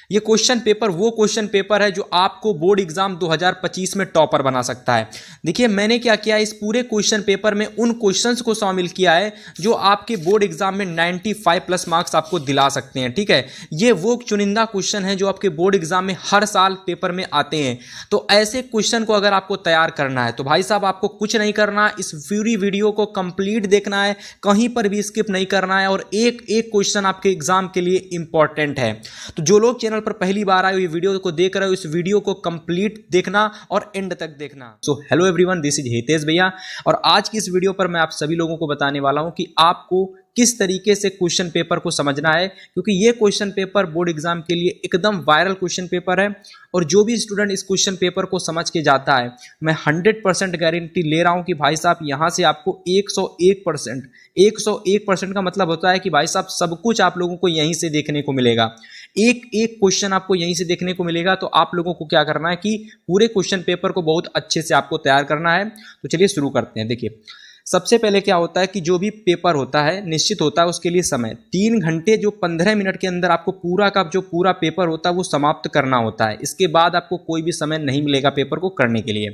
ये question paper वो question paper है जो आपको बोर्ड एग्जाम 2025 में टॉपर बना सकता है। देखिए मैंने क्या किया, इस पूरे क्वेश्चन पेपर में उन क्वेश्चंस को शामिल किया है जो आपके बोर्ड एग्जाम में 95 प्लस मार्क्स आपको दिला सकते हैं। ठीक है, ये वो चुनिंदा क्वेश्चन है जो आपके बोर्ड एग्जाम में हर साल पेपर में आते हैं। तो ऐसे क्वेश्चन को अगर आपको तैयार करना है तो भाई साहब आपको कुछ नहीं करना, इस पूरी वीडियो को कंप्लीट देखना है, कहीं पर भी स्किप नहीं करना है, और एक एक क्वेश्चन आपके एग्जाम के लिए इंपॉर्टेंट है। तो जो लोग चैनल पर पहली बार आए, ये वीडियो को देख रहे हो, इस वीडियो को कंप्लीट देखना और एंड तक देखना। So hello everyone, this is Hitesh भैया, और आज की इस वीडियो पर मैं आप सभी लोगों को बताने वाला हूं कि आपको किस तरीके से क्वेश्चन पेपर को समझना है, क्योंकि ये क्वेश्चन पेपर बोर्ड एग्जाम के लिए एकदम वायरल क्वेश्चन पेपर है। और जो भी स्टूडेंट इस क्वेश्चन पेपर को समझ के जाता है, मैं 100% गारंटी ले रहा हूं कि भाई साहब यहां से आपको 101% का मतलब होता है कि भाई साहब सब कुछ आप लोगों को यहीं से देखने को मिलेगा, एक एक क्वेश्चन आपको यहीं से देखने को मिलेगा। तो आप लोगों को क्या करना है कि पूरे क्वेश्चन पेपर को बहुत अच्छे से आपको तैयार करना है। तो चलिए शुरू करते हैं। देखिए सबसे पहले क्या होता है कि जो भी पेपर होता है निश्चित होता है उसके लिए समय 3 घंटे जो 15 मिनट के अंदर आपको पूरा का जो पूरा पेपर होता है वो समाप्त करना होता है। इसके बाद आपको कोई भी समय नहीं मिलेगा पेपर को करने के लिए,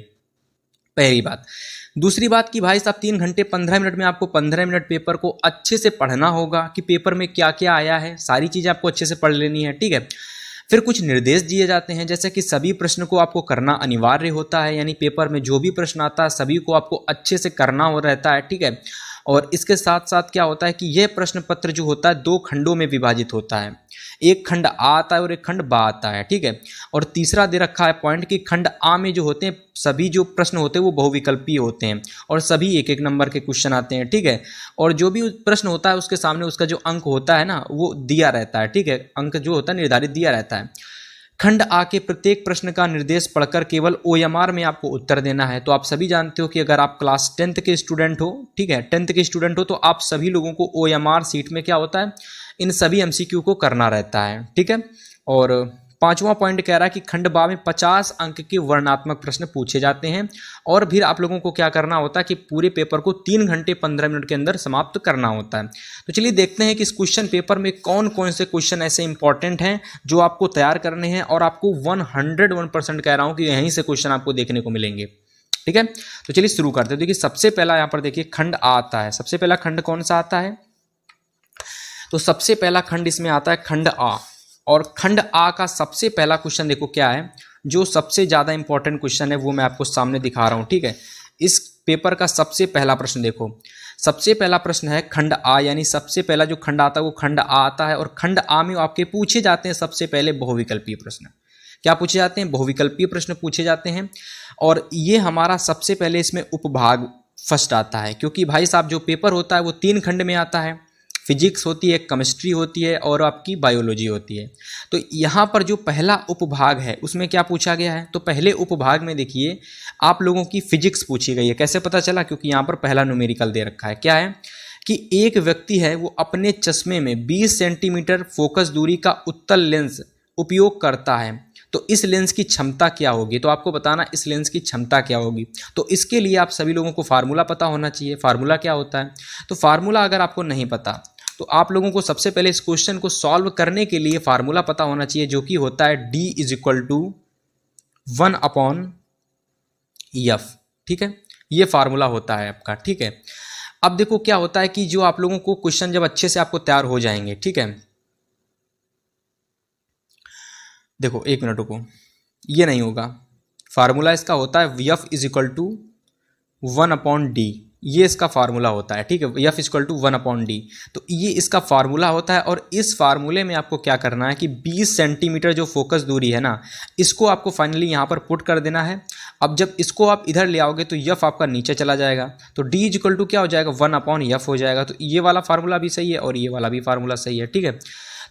पहली बात। दूसरी बात कि भाई साहब 3 घंटे 15 मिनट में आपको 15 मिनट पेपर को अच्छे से पढ़ना होगा कि पेपर में क्या क्या आया है, सारी चीज़ें आपको अच्छे से पढ़ लेनी है। ठीक है, फिर कुछ निर्देश दिए जाते हैं, जैसे कि सभी प्रश्न को आपको करना अनिवार्य होता है, यानी पेपर में जो भी प्रश्न आता है सभी को आपको अच्छे से करना हो रहता है। ठीक है, और इसके साथ साथ क्या होता है कि यह प्रश्न पत्र जो होता है 2 खंडों में विभाजित होता है, एक खंड आ आता है और एक खंड बा आता है। ठीक है, और तीसरा दे रखा है पॉइंट कि खंड आ में जो होते हैं सभी जो प्रश्न होते हैं वो बहुविकल्पीय होते हैं और सभी 1-1 नंबर के क्वेश्चन आते हैं। ठीक है, और जो भी प्रश्न होता है उसके सामने उसका जो अंक होता है ना वो दिया रहता है। ठीक है, अंक जो होता है निर्धारित दिया रहता है। खंड आ के प्रत्येक प्रश्न का निर्देश पढ़कर केवल OMR में आपको उत्तर देना है। तो आप सभी जानते हो कि अगर आप क्लास 10th के स्टूडेंट हो, ठीक है 10th के स्टूडेंट हो, तो आप सभी लोगों को OMR सीट में क्या होता है, इन सभी MCQ को करना रहता है। ठीक है, और 5वां पॉइंट कह रहा है कि खंड बा में 50 अंक के वर्णनात्मक प्रश्न पूछे जाते हैं और फिर आप लोगों को क्या करना होता है कि पूरे पेपर को 3 घंटे 15 मिनट के अंदर समाप्त करना होता है। तो चलिए देखते हैं कि इस क्वेश्चन पेपर में कौन कौन से क्वेश्चन ऐसे इंपॉर्टेंट हैं जो आपको तैयार करने हैं, और आपको 101% कह रहा हूं कि यहीं से क्वेश्चन आपको देखने को मिलेंगे। ठीक है, तो चलिए शुरू करते हैं। देखिए सबसे पहला यहाँ पर देखिए खंड आ आता है। सबसे पहला खंड कौन सा आता है, तो सबसे पहला खंड इसमें आता है खंड आ, और खंड आ का सबसे पहला क्वेश्चन देखो क्या है, जो सबसे ज़्यादा इंपॉर्टेंट क्वेश्चन है वो मैं आपको सामने दिखा रहा हूँ। ठीक है, इस पेपर का सबसे पहला प्रश्न देखो, सबसे पहला प्रश्न है खंड आ, यानी सबसे पहला जो खंड आता है वो खंड आ आता है। और खंड आ में आपके पूछे जाते हैं सबसे पहले बहुविकल्पीय प्रश्न। क्या पूछे जाते हैं, बहुविकल्पीय प्रश्न पूछे जाते हैं। और ये हमारा सबसे पहले इसमें उपभाग फर्स्ट आता है, क्योंकि भाई साहब जो पेपर होता है वो 3 खंड में आता है, फिजिक्स होती है, केमिस्ट्री होती है और आपकी बायोलॉजी होती है। तो यहाँ पर जो पहला उपभाग है उसमें क्या पूछा गया है, तो पहले उपभाग में देखिए आप लोगों की फिजिक्स पूछी गई है। कैसे पता चला, क्योंकि यहाँ पर पहला न्यूमेरिकल दे रखा है। क्या है कि एक व्यक्ति है वो अपने चश्मे में 20 सेंटीमीटर फोकस दूरी का उत्तल लेंस उपयोग करता है, तो इस लेंस की क्षमता क्या होगी। तो आपको बताना इस लेंस की क्षमता क्या होगी। तो इसके लिए आप सभी लोगों को फार्मूला पता होना चाहिए। फार्मूला क्या होता है, तो फार्मूला अगर आपको नहीं पता तो आप लोगों को सबसे पहले इस क्वेश्चन को सॉल्व करने के लिए फार्मूला पता होना चाहिए, जो कि होता है D = 1/F। ठीक है, ये फार्मूला होता है आपका। ठीक है, अब देखो क्या होता है कि जो आप लोगों को क्वेश्चन जब अच्छे से आपको तैयार हो जाएंगे, ठीक है, देखो 1 मिनट रुको, ये नहीं होगा। फार्मूला इसका होता है F = 1/D, ये इसका फार्मूला होता है। ठीक है, F = 1/D, तो ये इसका फार्मूला होता है। और इस फार्मूले में आपको क्या करना है कि 20 सेंटीमीटर जो फोकस दूरी है ना, इसको आपको फाइनली यहाँ पर पुट कर देना है। अब जब इसको आप इधर ले आओगे तो F आपका नीचे चला जाएगा, तो D = क्या हो जाएगा, 1/F हो जाएगा। तो ये वाला फार्मूला भी सही है और ये वाला भी फार्मूला सही है। ठीक है,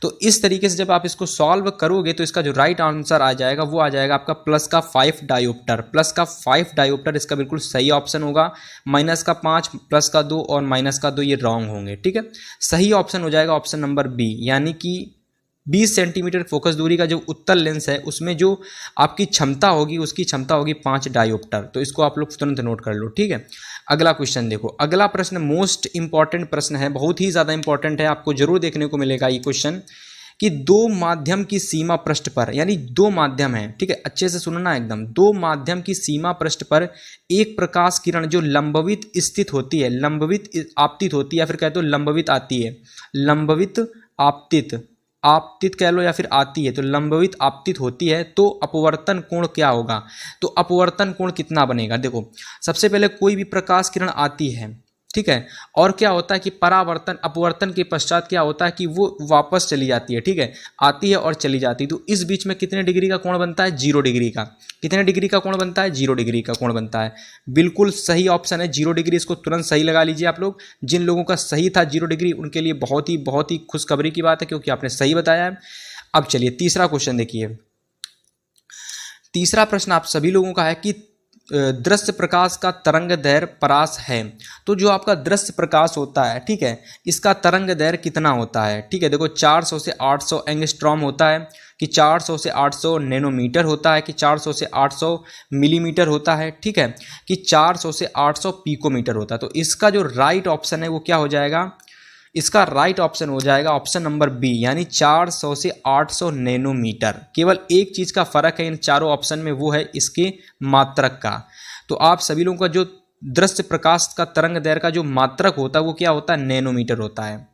तो इस तरीके से जब आप इसको सॉल्व करोगे तो इसका जो राइट आंसर आ जाएगा वो आ जाएगा आपका प्लस का 5 डायोप्टर। प्लस का 5 डायोप्टर इसका बिल्कुल सही ऑप्शन होगा। माइनस का 5, प्लस का 2 और माइनस का 2 ये रॉन्ग होंगे। ठीक है, सही ऑप्शन हो जाएगा ऑप्शन नंबर बी, यानी कि 20 सेंटीमीटर फोकस दूरी का जो उत्तल लेंस है उसमें जो आपकी क्षमता होगी उसकी क्षमता होगी 5 डायोप्टर। तो इसको आप लोग तुरंत नोट कर लो। ठीक है, अगला क्वेश्चन देखो। अगला प्रश्न मोस्ट इंपॉर्टेंट प्रश्न है, बहुत ही ज़्यादा इंपॉर्टेंट है, आपको जरूर देखने को मिलेगा ये क्वेश्चन कि दो माध्यम की सीमा पृष्ठ पर, यानी दो माध्यम है, ठीक है, अच्छे से सुनना एकदम, दो माध्यम की सीमा पृष्ठ पर एक प्रकाश किरण जो लंबवित स्थित होती है, लंबवित आपतित होती है, या फिर कह दो लंबवित आती है, लंबवित आपतित, आपतित कह लो या फिर आती है, तो लंबवित आपतित होती है, तो अपवर्तन कोण क्या होगा? तो अपवर्तन कोण कितना बनेगा? देखो सबसे पहले कोई भी प्रकाश किरण आती है, ठीक है, और क्या होता है कि परावर्तन, अपवर्तन के पश्चात क्या होता है कि वो वापस चली जाती है, ठीक है, आती है और चली जाती है, तो इस बीच में कितने डिग्री का कोण बनता है? 0 डिग्री का। कितने डिग्री का कोण बनता है? 0 डिग्री का कोण बनता है। बिल्कुल सही ऑप्शन है 0 डिग्री, इसको तुरंत सही लगा लीजिए आप लोग। जिन लोगों का सही था 0 डिग्री, उनके लिए बहुत ही खुशखबरी की बात है, क्योंकि आपने सही बताया है। अब चलिए तीसरा क्वेश्चन देखिए। तीसरा प्रश्न आप सभी लोगों का है कि दृश्य प्रकाश का तरंग दैर्घ्य परास है। तो जो आपका दृश्य प्रकाश होता है, ठीक है, इसका तरंग दैर्घ्य कितना होता है? ठीक है, देखो 400 से 800 एंगस्ट्रॉम होता है, कि 400 से 800 नैनोमीटर होता है, कि 400 से 800 मिलीमीटर होता है, ठीक है, कि 400 से 800 पिकोमीटर होता है। तो इसका जो राइट ऑप्शन है वो क्या हो जाएगा? इसका राइट ऑप्शन हो जाएगा ऑप्शन नंबर बी, यानी 400 से 800 नैनोमीटर। केवल एक चीज़ का फर्क है इन चारों ऑप्शन में, वो है इसके मात्रक का। तो आप सभी लोगों का जो दृश्य प्रकाश का तरंग दैर्घ्य का जो मात्रक होता है वो क्या होता है? नैनोमीटर होता है,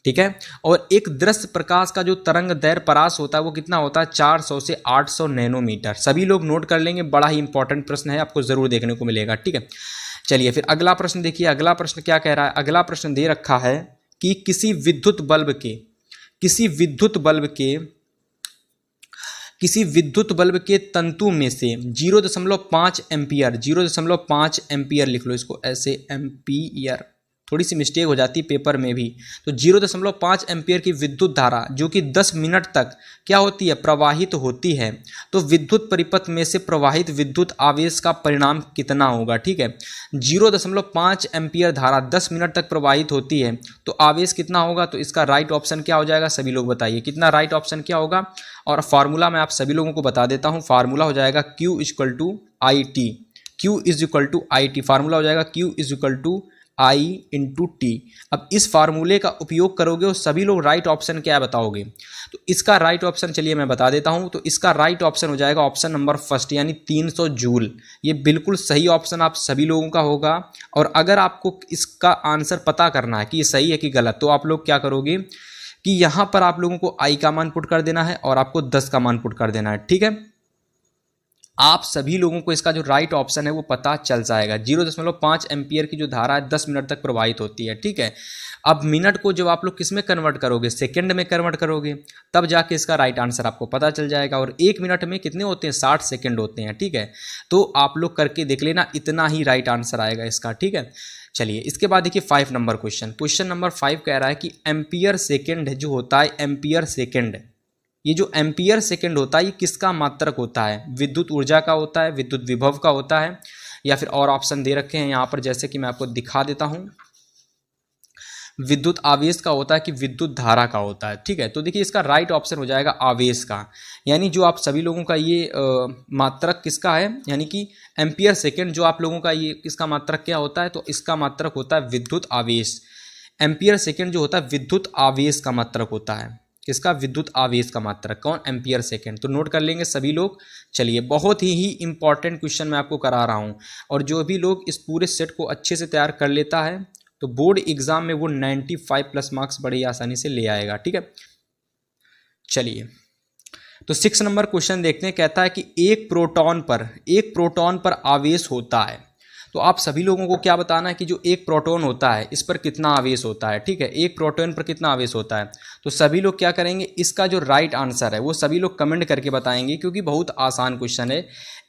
ठीक है। और एक दृश्य प्रकाश का जो तरंग दैर्घ्य परास होता है वो कितना होता है? 400 से 800 नैनोमीटर। सभी लोग नोट कर लेंगे, बड़ा ही इंपॉर्टेंट प्रश्न है, आपको जरूर देखने को मिलेगा, ठीक है। चलिए फिर अगला प्रश्न देखिए। अगला प्रश्न क्या कह रहा है? अगला प्रश्न दे रखा है कि किसी विद्युत बल्ब के तंतु में से 0.5 एम्पियर, 0.5 एम्पियर लिख लो इसको ऐसे, एम्पियर, थोड़ी सी मिस्टेक हो जाती है पेपर में भी। तो 0.5 एम्पियर की विद्युत धारा जो कि 10 मिनट तक क्या होती है? प्रवाहित होती है। तो विद्युत परिपथ में से प्रवाहित विद्युत आवेश का परिणाम कितना होगा? ठीक है, 0.5 एम्पियर धारा 10 मिनट तक प्रवाहित होती है, तो आवेश कितना होगा? तो इसका राइट ऑप्शन क्या हो जाएगा? सभी लोग बताइए कितना राइट ऑप्शन क्या होगा। और फार्मूला मैं आप सभी लोगों को बता देता हूँ। फार्मूला हो जाएगा Q = IT, Q = IT, formula हो जाएगा Q = I × T। अब इस फार्मूले का उपयोग करोगे और सभी लोग राइट ऑप्शन क्या बताओगे? तो इसका राइट ऑप्शन चलिए मैं बता देता हूं। तो इसका राइट ऑप्शन हो जाएगा ऑप्शन नंबर फर्स्ट, यानी 300 जूल। ये बिल्कुल सही ऑप्शन आप सभी लोगों का होगा। और अगर आपको इसका आंसर पता करना है कि ये सही है कि गलत, तो आप लोग क्या करोगे कि यहाँ पर आप लोगों को I का मान पुट कर देना है और आपको 10 का मान पुट कर देना है, ठीक है। आप सभी लोगों को इसका जो राइट ऑप्शन है वो पता चल जाएगा। 0.5 एम्पियर की जो धारा है 10 मिनट तक प्रवाहित होती है, ठीक है। अब मिनट को जब आप लोग किस में कन्वर्ट करोगे? सेकंड में कन्वर्ट करोगे, तब जाके इसका राइट आंसर आपको पता चल जाएगा। और 1 मिनट में कितने होते हैं? 60 सेकंड होते हैं, ठीक है। तो आप लोग करके देख लेना, इतना ही राइट आंसर आएगा इसका, ठीक है। चलिए इसके बाद देखिए 5 नंबर क्वेश्चन नंबर 5 कह रहा है कि एम्पियर सेकेंड जो होता है, एम्पियर सेकेंड, ये जो एम्पियर सेकेंड होता है ये किसका मात्रक होता है? विद्युत ऊर्जा का होता है, विद्युत विभव का होता है, या फिर और ऑप्शन दे रखे हैं यहाँ पर, जैसे कि मैं आपको दिखा देता हूँ, विद्युत आवेश का होता है कि विद्युत धारा का होता है, ठीक है। तो देखिए इसका राइट ऑप्शन हो जाएगा आवेश का, यानी जो आप सभी लोगों का ये मात्रक किसका है, यानी कि एम्पियर सेकेंड जो आप लोगों का ये किसका मात्रक क्या होता है? तो इसका मात्रक होता है विद्युत आवेश। एम्पियर सेकेंड जो होता है विद्युत आवेश का मात्रक होता है। किसका? विद्युत आवेश का मात्रक। कौन? Ampere second. तो नोट कर लेंगे सभी लोग। चलिए बहुत ही इंपॉर्टेंट क्वेश्चन मैं आपको करा रहा हूं, और जो भी लोग इस पूरे सेट को अच्छे से तैयार कर लेता है तो बोर्ड एग्जाम में वो 95+ मार्क्स बड़ी आसानी से ले आएगा, ठीक है। चलिए तो 6 नंबर क्वेश्चन देखते हैं। कहता है कि एक प्रोटॉन पर आवेश होता है। तो आप सभी लोगों को क्या बताना है कि जो एक प्रोटॉन होता है इस पर कितना आवेश होता है, ठीक है। एक प्रोटॉन पर कितना आवेश होता है, तो सभी लोग क्या करेंगे, इसका जो राइट आंसर है वो सभी लोग कमेंट करके बताएंगे, क्योंकि बहुत आसान क्वेश्चन है।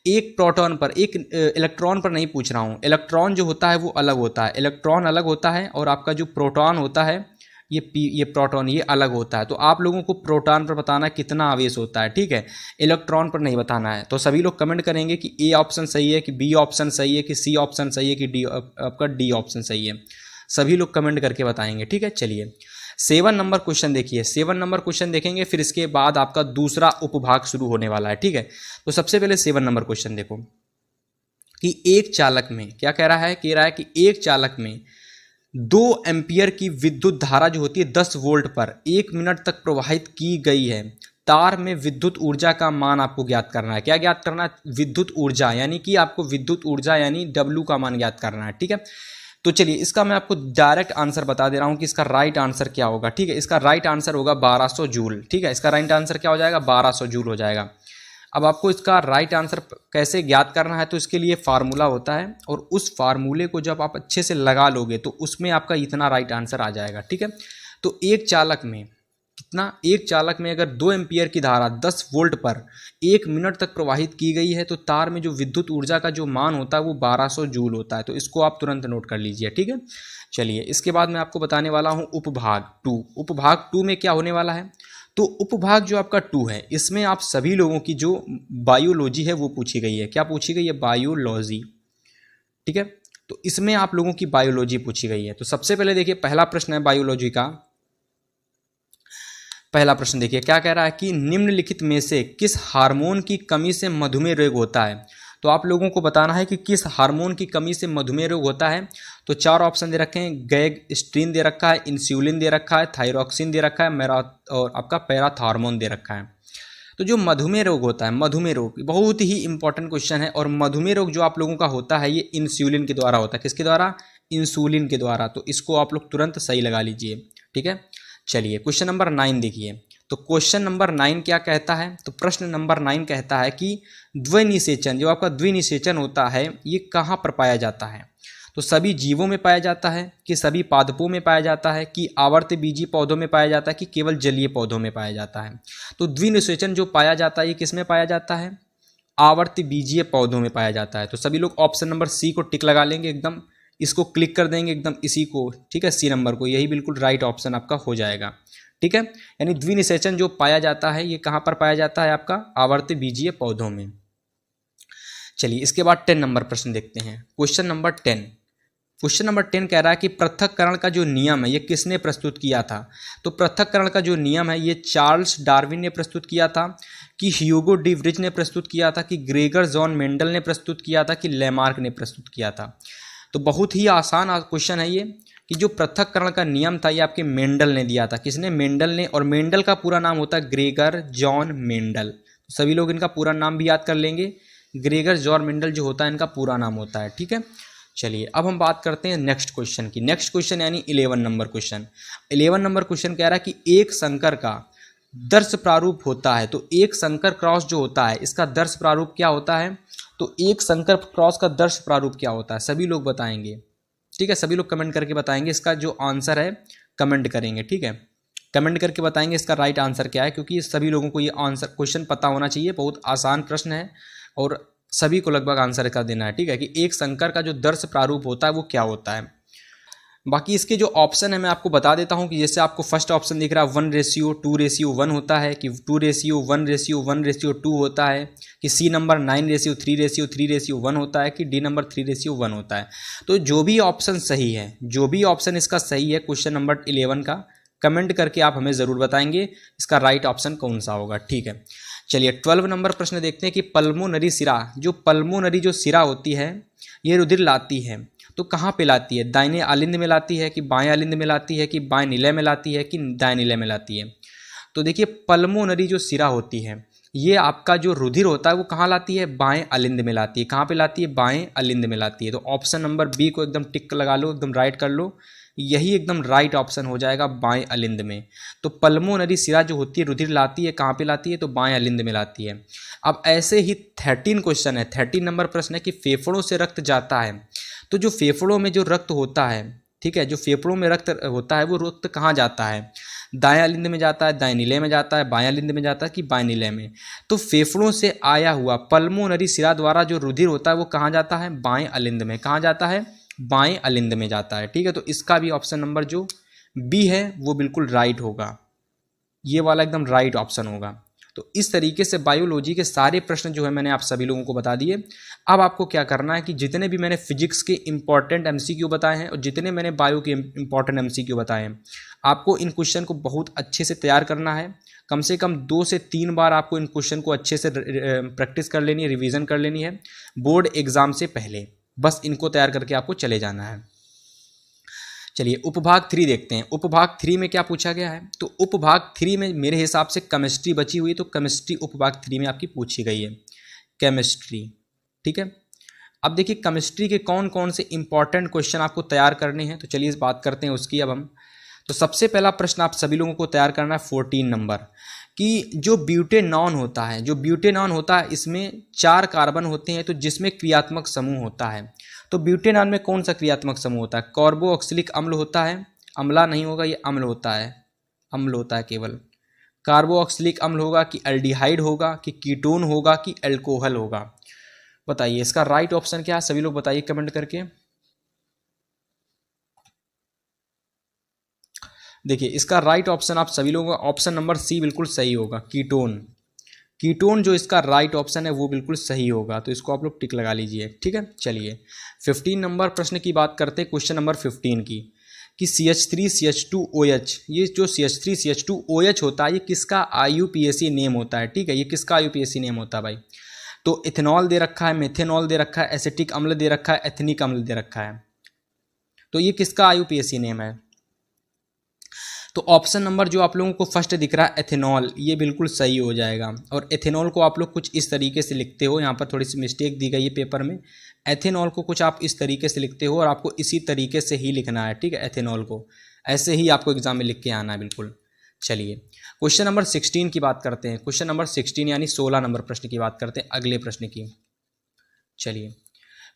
एक प्रोटॉन पर, एक इलेक्ट्रॉन पर नहीं पूछ रहा हूँ। इलेक्ट्रॉन जो होता है वो अलग होता है, इलेक्ट्रॉन अलग होता है, और आपका जो प्रोटॉन होता है ये प्रोटॉन ये अलग होता है। तो आप लोगों को प्रोटॉन पर बताना कितना आवेश होता है, ठीक है, इलेक्ट्रॉन पर नहीं बताना है। तो सभी लोग कमेंट करेंगे कि ए ऑप्शन सही है, कि बी ऑप्शन सही है, कि सी ऑप्शन सही है, कि डी आपका डी ऑप्शन सही है। सभी लोग कमेंट करके बताएंगे, ठीक है। चलिए 7 नंबर क्वेश्चन देखिए। 7 नंबर क्वेश्चन देखेंगे, फिर इसके बाद आपका दूसरा उपभाग शुरू होने वाला है, ठीक है। तो सबसे पहले 7 नंबर क्वेश्चन देखो कि एक चालक में क्या कह रहा है, कह रहा है कि एक चालक में 2 एम्पियर की विद्युत धारा जो होती है 10 वोल्ट पर 1 मिनट तक प्रवाहित की गई है। तार में विद्युत ऊर्जा का मान आपको ज्ञात करना है। क्या ज्ञात करना है? विद्युत ऊर्जा, यानी कि आपको विद्युत ऊर्जा यानी W का मान ज्ञात करना है। ठीक है, तो चलिए इसका मैं आपको डायरेक्ट आंसर बता दे रहा हूं कि इसका राइट आंसर क्या होगा। ठीक है, इसका राइट आंसर होगा 1200 जूल। ठीक है, इसका राइट आंसर क्या हो जाएगा? 1200 जूल हो जाएगा। अब आपको इसका राइट आंसर कैसे ज्ञात करना है, तो इसके लिए फार्मूला होता है और उस फार्मूले को जब आप अच्छे से लगा लोगे तो उसमें आपका इतना राइट आंसर आ जाएगा। ठीक है, तो एक चालक में कितना, एक चालक में अगर 2 एम्पियर की धारा 10 वोल्ट पर 1 मिनट तक प्रवाहित की गई है तो तार में जो विद्युत ऊर्जा का जो मान होता है वो 1200 जूल होता है। तो इसको आप तुरंत नोट कर लीजिए। ठीक है, चलिए इसके बाद मैं आपको बताने वाला हूँ उपभाग 2। उपभाग 2 में क्या होने वाला है, तो उपभाग जो आपका 2 है इसमें आप सभी लोगों की जो बायोलॉजी है वो पूछी गई है। क्या पूछी गई है? बायोलॉजी। ठीक है, तो इसमें आप लोगों की बायोलॉजी पूछी गई है। तो सबसे पहले देखिए पहला प्रश्न है बायोलॉजी का। पहला प्रश्न देखिए क्या कह रहा है कि निम्नलिखित में से किस हार्मोन की कमी से मधुमेह रोग होता है। तो आप लोगों को बताना है कि किस हार्मोन की कमी से मधुमेह रोग होता है। तो 4 ऑप्शन दे रखे हैं, गैगस्ट्रिन दे रखा है, इंसुलिन दे रखा है, थायरॉक्सिन दे रखा है, और आपका पैराथॉर्मोन दे रखा है। तो जो मधुमेह रोग होता है, मधुमेह रोग बहुत ही इंपॉर्टेंट क्वेश्चन है। और मधुमेह रोग जो आप लोगों का होता है ये इंसुलिन के द्वारा होता है। किसके द्वारा? इंसुलिन के द्वारा। तो इसको आप लोग तुरंत सही लगा लीजिए। ठीक है, चलिए क्वेश्चन नंबर 9 देखिए। तो क्वेश्चन नंबर 9 क्या कहता है, तो प्रश्न नंबर 9 कहता है कि द्विनिषेचन, जो आपका द्विनिषेचन होता है ये कहाँ पर पाया जाता है। तो सभी जीवों में पाया जाता है कि सभी पादपों में पाया जाता है कि आवर्तबीजी पौधों में पाया जाता है कि केवल जलीय पौधों में पाया जाता है। तो द्विनिषेचन जो पाया जाता है ये किस में पाया जाता है? आवर्तबीजीय पौधों में पाया जाता है। तो सभी लोग ऑप्शन नंबर सी को टिक लगा लेंगे, एकदम इसको क्लिक कर देंगे एकदम इसी को। ठीक है, सी नंबर को, यही बिल्कुल राइट ऑप्शन आपका हो जाएगा। ठीक है, यानी द्विनिषेचन जो पाया जाता है ये कहाँ पर पाया जाता है? आपका आवर्तबीजीय पौधों में। चलिए इसके बाद 10 नंबर प्रश्न देखते हैं। Question number 10। क्वेश्चन नंबर 10 कह रहा है कि पृथक्करण का जो नियम है ये किसने प्रस्तुत किया था। तो पृथक्करण का जो नियम है ये चार्ल्स डार्विन ने प्रस्तुत किया था, कि ह्यूगो डी व्रिज ने प्रस्तुत किया था, कि ग्रेगर जॉन मेंडल ने प्रस्तुत किया था, कि लेमार्क ने प्रस्तुत किया था। तो बहुत ही आसान क्वेश्चन है ये, कि जो पृथक्करण का नियम था ये आपके मेंडल ने दिया था। किसने? मेंडल ने। और मेंडल का पूरा नाम होता है ग्रेगर जॉन मेंडल। तो सभी लोग इनका पूरा नाम भी याद कर लेंगे। ग्रेगर जॉन मेंडल जो होता है इनका पूरा नाम होता है। ठीक है, चलिए अब हम बात करते हैं नेक्स्ट क्वेश्चन की। नेक्स्ट क्वेश्चन यानी 11 नंबर क्वेश्चन। 11 नंबर क्वेश्चन कह रहा है कि एक संकर का दर्श प्रारूप होता है। तो एक संकर क्रॉस जो होता है इसका दर्श प्रारूप क्या होता है। तो एक संकर क्रॉस का दर्श प्रारूप क्या होता है, सभी लोग बताएंगे। ठीक है, सभी लोग कमेंट करके बताएंगे, इसका जो आंसर है कमेंट करेंगे। ठीक है, कमेंट करके बताएंगे इसका राइट आंसर क्या है, क्योंकि सभी लोगों को ये आंसर क्वेश्चन पता होना चाहिए। बहुत आसान प्रश्न है और सभी को लगभग आंसर का देना है। ठीक है, कि एक संकर का जो दर्श प्रारूप होता है वो क्या होता है। बाकी इसके जो ऑप्शन है मैं आपको बता देता हूं, कि जैसे आपको फर्स्ट ऑप्शन दिख रहा है 1:2:1 होता है, कि 2:1:1:2 होता है, कि सी नंबर 9:3:3:1 होता है, कि डी नंबर 3:1 होता है। तो जो भी ऑप्शन सही है, जो भी ऑप्शन इसका सही है क्वेश्चन नंबर 11 का, कमेंट करके आप हमें ज़रूर बताएंगे इसका राइट ऑप्शन कौन सा होगा। ठीक है, चलिए 12 नंबर प्रश्न देखते हैं कि पल्मोनरी सिरा, जो पल्मोनरी जो सिरा होती है ये रुधिर लाती है। तो कहाँ पे लाती है? दाहिने आलिंद में लाती है, कि बाएं आलिंद में लाती है, कि बाएं निलय में लाती है, कि दाएं निलय में लाती है। तो देखिए पल्मोनरी जो सिरा होती है ये आपका जो रुधिर होता है वो कहाँ लाती है? बाएं अलिंद में लाती है। कहाँ पे लाती है? बाएं अलिंद में लाती है। तो ऑप्शन नंबर बी को एकदम टिक लगा लो, एकदम राइट कर लो, यही एकदम राइट ऑप्शन हो जाएगा, बाएं अलिंद में। तो पल्मोनरी सिरा जो होती है रुधिर लाती है, कहाँ पे लाती है? तो बाएं अलिंद में लाती है। अब ऐसे ही 13 क्वेश्चन है, 13 नंबर प्रश्न है कि फेफड़ों से रक्त जाता है। तो जो फेफड़ों में जो रक्त होता है, ठीक है, जो फेफड़ों में रक्त होता है वो रक्त कहाँ जाता है? दाएं अलिंद में जाता है, दाएं नीले में जाता है, बाएं अलिंद में जाता है, कि बाएं नीले में। तो फेफड़ों से आया हुआ पल्मोनरी सिरा द्वारा जो रुधिर होता है वो कहाँ जाता है? बाएं अलिंद में। कहाँ जाता है? बाएं अलिंद में जाता है। ठीक है, तो इसका भी ऑप्शन नंबर जो बी है वो बिल्कुल राइट होगा, ये वाला एकदम राइट ऑप्शन होगा। तो इस तरीके से बायोलॉजी के सारे प्रश्न जो है मैंने आप सभी लोगों को बता दिए। अब आपको क्या करना है कि जितने भी मैंने फिजिक्स के इंपॉर्टेंट एमसीक्यू बताए हैं और जितने मैंने बायो के इंपॉर्टेंट एमसीक्यू बताए हैं, आपको इन क्वेश्चन को बहुत अच्छे से तैयार करना है। कम से कम 2 से 3 बार आपको इन क्वेश्चन को अच्छे से प्रैक्टिस कर लेनी है, रिवीजन कर लेनी है बोर्ड एग्जाम से पहले। बस इनको तैयार करके आपको चले जाना है। चलिए उपभाग 3 देखते हैं। उपभाग 3 में क्या पूछा गया है, तो उपभाग 3 में मेरे हिसाब से केमिस्ट्री बची हुई, तो केमिस्ट्री उपभाग 3 में आपकी पूछी गई है, केमिस्ट्री। ठीक है, अब देखिए केमिस्ट्री के कौन कौन से इंपॉर्टेंट क्वेश्चन आपको तैयार करने हैं, तो चलिए इस बात करते हैं उसकी अब हम। तो सबसे पहला प्रश्न आप सभी लोगों को तैयार करना है 14 नंबर, कि जो ब्यूटेनॉन होता है, जो ब्यूटेनॉन होता है इसमें 4 कार्बन होते हैं, तो जिसमें क्रियात्मक समूह होता है, तो ब्यूटेनॉन में कौन सा क्रियात्मक समूह होता है, कार्बोक्सिलिक अम्ल होता है, अम्ला नहीं होगा, ये अम्ल होता है, अम्ल होता है केवल। कार्बोक्सिलिक अम्ल होगा कि एल्डिहाइड होगा कि कीटोन होगा कि एल्कोहल होगा, बताइए इसका राइट ऑप्शन क्या है, सभी लोग बताइए कमेंट करके। देखिए इसका राइट ऑप्शन आप सभी लोगों का ऑप्शन नंबर सी बिल्कुल सही होगा, कीटोन। कीटोन जो इसका राइट ऑप्शन है वो बिल्कुल सही होगा, तो इसको आप लोग टिक लगा लीजिए। ठीक है, चलिए 15 नंबर प्रश्न की बात करते हैं, क्वेश्चन नंबर 15 की, कि CH3CH2OH, ये जो CH3CH2OH होता है ये किसका IUPAC नेम होता है। ठीक है, ये किसका IUPAC नेम होता है भाई, तो इथेनॉल दे रखा है, मेथेनॉल दे रखा है, एसिटिक अम्ल दे रखा है, एथनिक अम्ल दे रखा है, तो ये किसका IUPAC नेम है। तो ऑप्शन नंबर जो आप लोगों को फर्स्ट दिख रहा है एथेनॉल, ये बिल्कुल सही हो जाएगा। और एथेनॉल को आप लोग कुछ इस तरीके से लिखते हो, यहाँ पर थोड़ी सी मिस्टेक दी गई है पेपर में, एथेनॉल को कुछ आप इस तरीके से लिखते हो और आपको इसी तरीके से ही लिखना है। ठीक है, एथेनॉल को ऐसे ही आपको एग्जाम में लिख के आना है बिल्कुल। चलिए क्वेश्चन नंबर 16 की बात करते हैं, क्वेश्चन नंबर 16 यानी 16 नंबर प्रश्न की बात करते हैं, अगले प्रश्न की। चलिए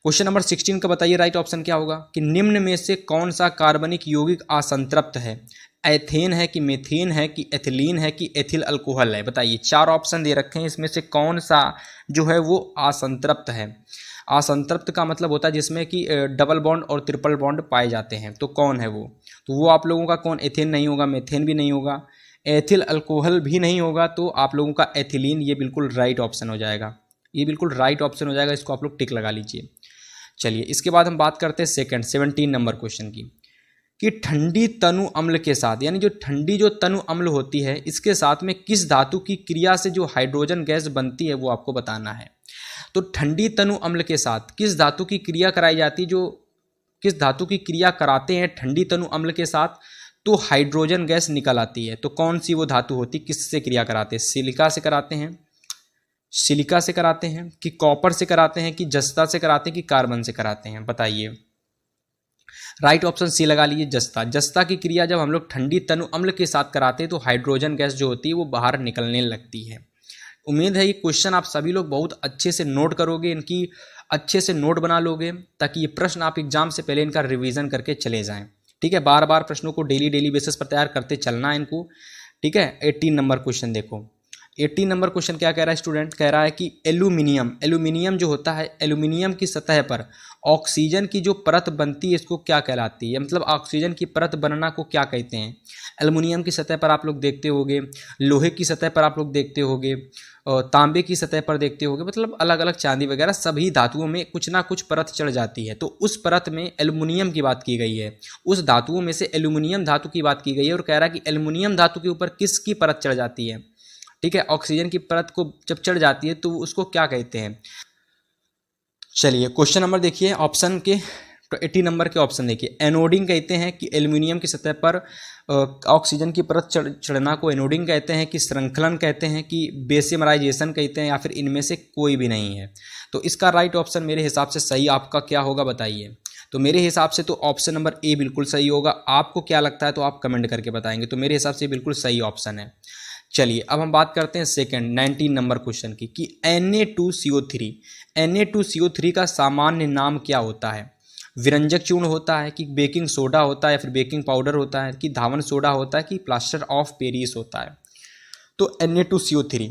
क्वेश्चन नंबर 16 का बताइए राइट ऑप्शन क्या होगा, कि निम्न में से कौन सा कार्बनिक यौगिक असंतृप्त है, एथेन है कि मेथेन है कि एथिलीन है कि एथिल अल्कोहल है, बताइए। 4 ऑप्शन दे रखे हैं, इसमें से कौन सा जो है वो असंतृप्त है। असंतृप्त का मतलब होता है जिसमें कि डबल बॉन्ड और ट्रिपल बॉन्ड पाए जाते हैं, तो कौन है वो, तो वो आप लोगों का कौन, एथेन नहीं होगा, मेथेन भी नहीं होगा, एथिल अल्कोहल भी नहीं होगा, तो आप लोगों का एथिलीन, ये बिल्कुल राइट ऑप्शन हो जाएगा, ये बिल्कुल राइट ऑप्शन हो जाएगा, इसको आप लोग टिक लगा लीजिए। चलिए इसके बाद हम बात करते हैं सेकंड 17 नंबर क्वेश्चन की, कि ठंडी तनु अम्ल के साथ, यानी जो ठंडी जो तनु अम्ल होती है इसके साथ में किस धातु की क्रिया से जो हाइड्रोजन गैस बनती है वो आपको बताना है। तो ठंडी तनु अम्ल के साथ किस धातु की क्रिया कराई जाती है, जो किस धातु की क्रिया कराते हैं ठंडी तनु अम्ल के साथ तो हाइड्रोजन गैस निकल आती है, तो कौन सी वो धातु होती, किससे क्रिया कराते हैं, सिलिका से कराते हैं, सिलिका से कराते हैं कि कॉपर से कराते हैं कि जस्ता से कराते हैं कि कार्बन से कराते हैं, बताइए। राइट ऑप्शन सी लगा लीजिए, जस्ता। जस्ता की क्रिया जब हम लोग ठंडी तनु अम्ल के साथ कराते हैं तो हाइड्रोजन गैस जो होती है वो बाहर निकलने लगती है। उम्मीद है ये क्वेश्चन आप सभी लोग बहुत अच्छे से नोट करोगे, इनकी अच्छे से नोट बना लोगे, ताकि ये प्रश्न आप एग्जाम से पहले इनका रिवीजन करके चले जाएं। ठीक है, बार बार प्रश्नों को डेली बेसिस पर तैयार करते चलना है इनको। ठीक है, 18 नंबर क्वेश्चन देखो, 18 नंबर क्वेश्चन क्या कह रहा है स्टूडेंट, कह रहा है कि एल्यूमिनियम जो होता है, एल्यूमिनियम की सतह पर ऑक्सीजन की जो परत बनती है इसको क्या कहलाती है, मतलब ऑक्सीजन की परत बनना को क्या कहते हैं। एल्यूमिनियम की सतह पर आप लोग देखते होंगे, लोहे की सतह पर आप लोग देखते होंगे, तांबे की सतह पर देखते होंगे, मतलब अलग अलग चांदी वगैरह सभी धातुओं में कुछ ना कुछ परत चढ़ जाती है, तो उस परत में एल्यूमिनियम की बात की गई है, उस धातुओं में से एल्यूमिनियम धातु की बात की गई है। और कह रहा है कि एल्यूमिनियम धातु के ऊपर किसकी परत चढ़ जाती है, ठीक है, ऑक्सीजन की परत को जब चढ़ जाती है तो उसको क्या कहते हैं। चलिए क्वेश्चन नंबर देखिए, ऑप्शन के 80 नंबर के ऑप्शन देखिए, एनोडिंग कहते हैं कि एल्यूमिनियम की सतह पर ऑक्सीजन की परत चढ़ना को एनोडिंग कहते हैं, कि श्रृंखलन कहते हैं, कि बेसिमराइजेशन कहते हैं, या फिर इनमें से कोई भी नहीं है। तो इसका राइट ऑप्शन मेरे हिसाब से सही आपका क्या होगा बताइए। तो मेरे हिसाब से तो ऑप्शन नंबर ए बिल्कुल सही होगा, आपको क्या लगता है तो आप कमेंट करके बताएंगे। तो मेरे हिसाब से बिल्कुल सही ऑप्शन है। चलिए अब हम बात करते हैं सेकंड 19 नंबर क्वेश्चन की, कि Na2CO3 का सामान्य नाम क्या होता है। विरंजक चूर्ण होता है, कि बेकिंग सोडा होता है, या फिर बेकिंग पाउडर होता है, कि धावन सोडा होता है, कि प्लास्टर ऑफ पेरिस होता है। तो Na2CO3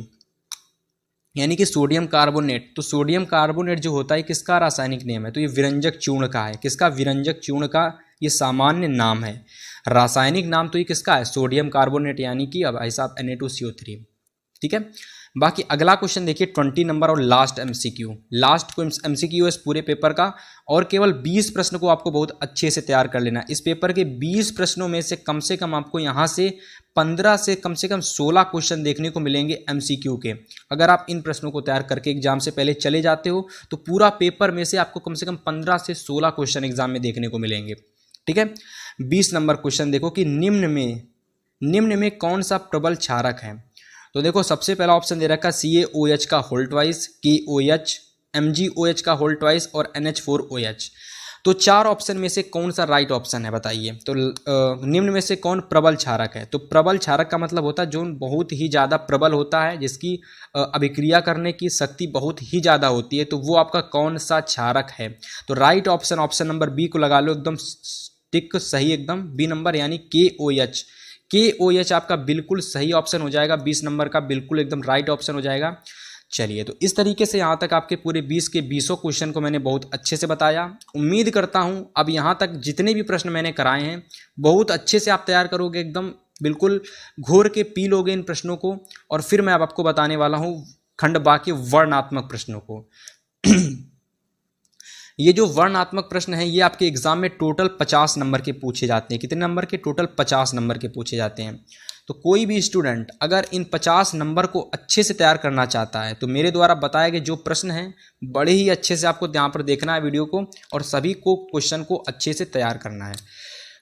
यानी कि सोडियम कार्बोनेट, तो सोडियम कार्बोनेट जो होता है किसका रासायनिक नेम है, तो ये विरंजक चूर्ण का है, किसका, विरंजक चूर्ण का ये सामान्य नाम है। रासायनिक नाम तो ये किसका है, सोडियम कार्बोनेट, यानी कि अब ऐसा Na2CO3। ठीक है, बाकी अगला क्वेश्चन देखिए 20 नंबर और लास्ट एमसीक्यू, लास्ट को एमसीक्यू इस पूरे पेपर का, और केवल 20 प्रश्न को आपको बहुत अच्छे से तैयार कर लेना। इस पेपर के 20 प्रश्नों में से कम आपको यहाँ से 15 से कम 16 क्वेश्चन देखने को मिलेंगे एमसीक्यू के। अगर आप इन प्रश्नों को तैयार करके एग्जाम से पहले चले जाते हो तो पूरा पेपर में से आपको कम 15 से 16 क्वेश्चन एग्जाम में देखने को मिलेंगे। ठीक है। 20 नंबर क्वेश्चन देखो कि निम्न में कौन सा प्रबल क्षारक है। तो देखो सबसे पहला ऑप्शन दे रखा CaOH का होल ट्वाइस, KOH, MgOH का होल ट्वाइस और NH4OH। तो चार ऑप्शन में से कौन सा राइट ऑप्शन है बताइए। तो निम्न में से कौन प्रबल क्षारक है। तो प्रबल क्षारक का मतलब होता है जो बहुत ही ज़्यादा प्रबल होता है, जिसकी अभिक्रिया करने की शक्ति बहुत ही ज़्यादा होती है, तो वो आपका कौन सा क्षारक है। तो राइट ऑप्शन नंबर बी को लगा लो, एकदम टिक सही, एकदम बी नंबर यानी KOH। KOH आपका बिल्कुल सही ऑप्शन हो जाएगा, 20 नंबर का बिल्कुल एकदम राइट ऑप्शन हो जाएगा। चलिए, तो इस तरीके से यहाँ तक आपके पूरे 20 के 20 क्वेश्चन को मैंने बहुत अच्छे से बताया। उम्मीद करता हूँ अब यहाँ तक जितने भी प्रश्न मैंने कराए हैं बहुत अच्छे से आप तैयार करोगे, एकदम बिल्कुल घोर के पी लोगे इन प्रश्नों को। और फिर मैं अब आपको बताने वाला हूँ खंड बा के वर्णनात्मक प्रश्नों को। ये जो वर्णनात्मक प्रश्न है ये आपके एग्जाम में टोटल 50 नंबर के पूछे जाते हैं। कितने नंबर के? टोटल 50 नंबर के पूछे जाते हैं। तो कोई भी स्टूडेंट अगर इन 50 नंबर को अच्छे से तैयार करना चाहता है तो मेरे द्वारा बताए गए जो प्रश्न हैं बड़े ही अच्छे से आपको यहाँ पर देखना है वीडियो को, और सभी को क्वेश्चन को अच्छे से तैयार करना है।